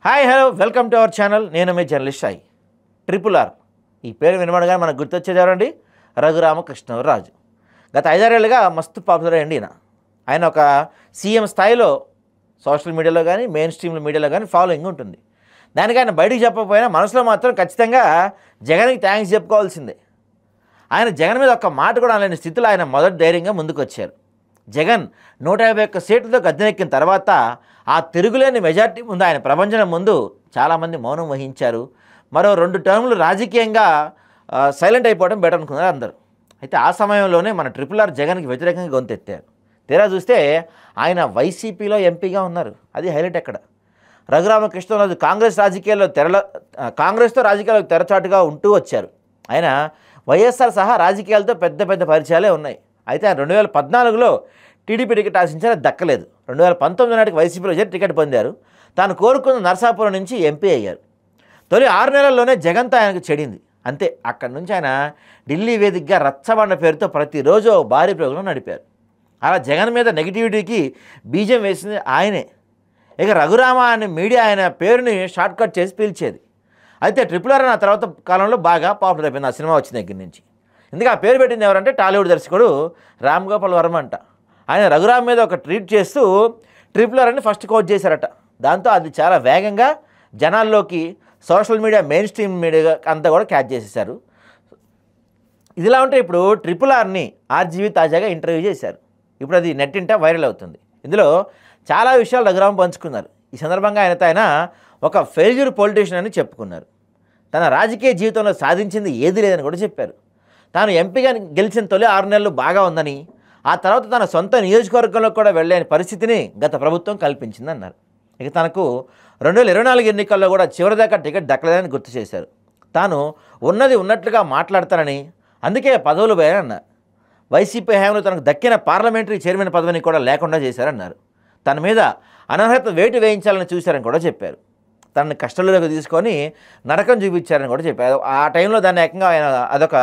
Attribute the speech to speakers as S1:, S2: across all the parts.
S1: Hi hello welcome to our channel. నేను మీ journalist Sai. Triple R ఈ పేరు వినమడగానే మనకు గుర్తొచ్చేది ఎవరండి? రఘురామకృష్ణరాజు. గత 5-6 ఏళ్ళుగా మస్తు పాపులర్ అయ్యండి. ఆయన ఒక సీఎం స్థాయిలో సోషల్ మీడియాలో కానీ మెయిన్ స్ట్రీమ్ మీడియాలో కానీ ఫాలోయింగ్ ఉంటుంది. దానికి ఆయన బయటికి చెప్పకపోయినా మనసులో మాత్రం ఖచ్చితంగా జగన్కి థ్యాంక్స్ చెప్పుకోవాల్సిందే. ఆయన జగన్ మీద ఒక్క మాట కూడా అనలేని స్థితిలో ఆయన మొదటి ధైర్యంగా ముందుకు వచ్చారు. జగన్ 151 సీట్లతో గద్దెనెక్కిన తర్వాత ఆ తిరుగులేని మెజార్టీ ముందు ఆయన ప్రపంచం ముందు చాలామంది మౌనం వహించారు. మరో 2 టర్ములు రాజకీయంగా సైలెంట్ అయిపోవడం బెటర్ అనుకున్నారు అందరూ. అయితే ఆ సమయంలోనే మన ట్రిపుల్ ఆర్ జగన్కి వ్యతిరేకంగా గొంతెత్తారు. తీరా చూస్తే ఆయన వైసీపీలో ఎంపీగా ఉన్నారు. అది హైలైట్ ఎక్కడ. రఘురామకృష్ణరాజు కాంగ్రెస్తో రాజకీయాలకు తెరచాటుగా ఉంటూ వచ్చారు. ఆయన వైఎస్ఆర్ సహా రాజకీయాలతో పెద్ద పెద్ద పరిచయాలే ఉన్నాయి. అయితే ఆయన 2014లో టీడీపీ టికెట్ ఆశించారు, దక్కలేదు. 2019 నాటికి వైసీపీలో చేరి టికెట్ పొందారు. తాను కోరుకున్న నరసాపురం నుంచి ఎంపీ అయ్యారు. తొలి 6 నెలల్లోనే జగన్తో ఆయనకు చెడింది. అంతే, అక్కడి నుంచి ఆయన ఢిల్లీ వేదికగా రచ్చబండ పేరుతో ప్రతిరోజు భారీ ప్రోగ్రాం నడిపారు. అలా జగన్ మీద నెగిటివిటీకి బీజం వేసింది ఆయనే. ఇక రఘురామ అనే మీడియా ఆయన పేరుని షార్ట్కట్ చేసి పీల్చేది. అయితే ట్రిపుల్ ఆర్ ఆ తర్వాత కాలంలో బాగా పాపులర్ అయిపోయింది ఆ సినిమా వచ్చిన దగ్గర నుంచి. ఎందుకు ఆ పేరు పెట్టింది ఎవరంటే టాలీవుడ్ దర్శకుడు రామ్ గోపాల్ వర్మ అంట. ఆయన రఘురామ్ మీద ఒక ట్వీట్ చేస్తూ ట్రిపుల్ ఆర్ అని ఫస్ట్ కోట్ చేశారట. దాంతో అది చాలా వేగంగా జనాల్లోకి social media main stream media అంతా కూడా క్యాచ్ చేసేసారు. ఇదిలా ఉంటే ఇప్పుడు ట్రిపుల్ ఆర్ని ఆర్జీవి తాజాగా ఇంటర్వ్యూ చేశారు. ఇప్పుడు అది నెట్టింట వైరల్ అవుతుంది. ఇందులో చాలా విషయాలు రఘురామ్ పంచుకున్నారు. ఈ సందర్భంగా ఆయన ఒక ఫెయిల్యూర్ పొలిటీషియన్ అని చెప్పుకున్నారు. తన రాజకీయ జీవితంలో సాధించింది ఏది లేదని కూడా చెప్పారు. తాను ఎంపీగా గెలిచిన తొలి 6 నెలలు బాగా ఉందని, ఆ తర్వాత తన సొంత నియోజకవర్గంలో కూడా వెళ్ళలేని పరిస్థితిని గత ప్రభుత్వం కల్పించిందన్నారు. ఇక తనకు 2024 ఎన్నికల్లో కూడా చివరిదాకా టికెట్ దక్కలేదని గుర్తు చేశారు. తాను ఉన్నది ఉన్నట్లుగా మాట్లాడతానని, అందుకే పదవులు పోయారన్నారు. వైసీపీ హయాంలో తనకు దక్కిన పార్లమెంటరీ చైర్మన్ పదవిని కూడా లేకుండా చేశారన్నారు. తన మీద అనర్హత వేటు వేయించాలని చూశారని కూడా చెప్పారు. తనని కష్టంలోకి తీసుకొని నరకం చూపించారని కూడా చెప్పారు. ఆ టైంలో దాన్ని ఏకంగా ఆయన అదొక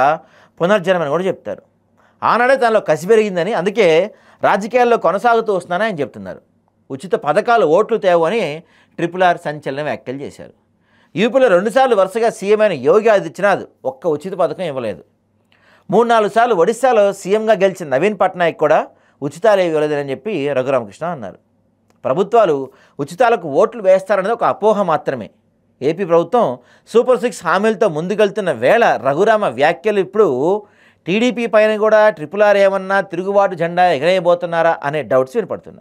S1: పునర్జన్మని కూడా చెప్తారు. ఆనాడే తనలో కసి పెరిగిందని, అందుకే రాజకీయాల్లో కొనసాగుతూ వస్తున్నానని ఆయన చెప్తున్నారు. ఉచిత పథకాలు ఓట్లు తేవు అని ట్రిపుల్ ఆర్ సంచలన వ్యాఖ్యలు చేశారు. యూపీలో 2 సార్లు వరుసగా సీఎం అయిన యోగి ఆదిత్యనాథ్ ఒక్క ఉచిత పథకం ఇవ్వలేదు. 3-4 సార్లు ఒడిశాలో సీఎంగా గెలిచిన నవీన్ పట్నాయక్ కూడా ఉచితాలు ఇవ్వలేదని చెప్పి రఘురామకృష్ణ అన్నారు. ప్రభుత్వాలు ఉచితాలకు ఓట్లు వేస్తారనేది ఒక అపోహ మాత్రమే. ఏపీ ప్రభుత్వం సూపర్ 6 హామీలతో ముందుకెళ్తున్న వేళ రఘురామ వ్యాఖ్యలు ఇప్పుడు టీడీపీ పైన కూడా ట్రిపుల్ ఆర్ ఏమన్నా తిరుగుబాటు జెండా ఎగరేయబోతున్నారా అనే డౌట్స్ వినపడుతున్నాయి.